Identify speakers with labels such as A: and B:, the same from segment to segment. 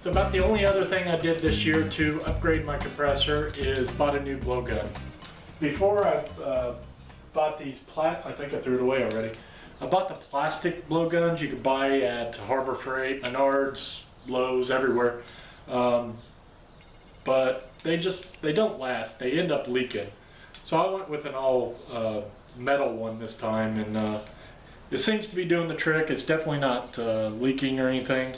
A: So about the only other thing I did this year to upgrade my compressor is bought a new blowgun. Before I bought these I think I threw it away already. I bought the plastic blowguns you could buy at Harbor Freight, Menards, Lowe's, everywhere. But they don't last. They end up leaking. So I went with an all metal one this time, and it seems to be doing the trick. It's definitely not leaking or anything,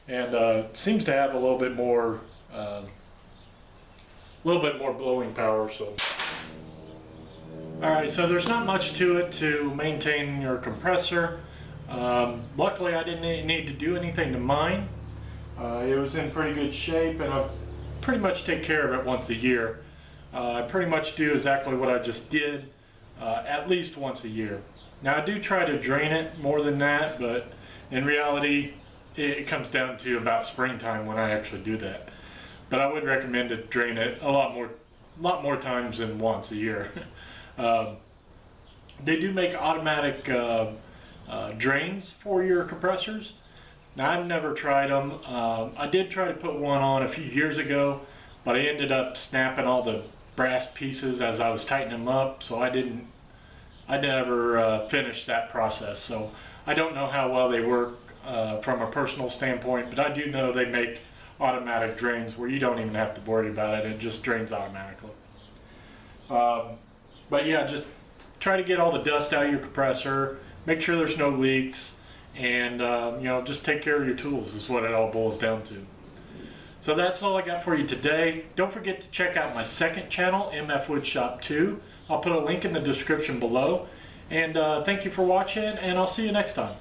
A: and seems to have a little bit more blowing power. So, all right. So there's not much to it to maintain your compressor. Luckily, I didn't need to do anything to mine. It was in pretty good shape, and I pretty much take care of it once a year. I pretty much do exactly what I just did, at least once a year. Now I do try to drain it more than that, but in reality it comes down to about springtime when I actually do that. But I would recommend to drain it a lot more times than once a year. They do make automatic drains for your compressors. Now I've never tried them. I did try to put one on a few years ago, but I ended up snapping all the brass pieces as I was tightening them up, so I never finished that process. So I don't know how well they work from a personal standpoint, but I do know they make automatic drains where you don't even have to worry about it. It just drains automatically. But yeah, just try to get all the dust out of your compressor, make sure there's no leaks, and you know, just take care of your tools is what it all boils down to. So that's all I got for you today. Don't forget to check out my second channel, MFWoodShop 2. I'll put a link in the description below. And thank you for watching, and I'll see you next time.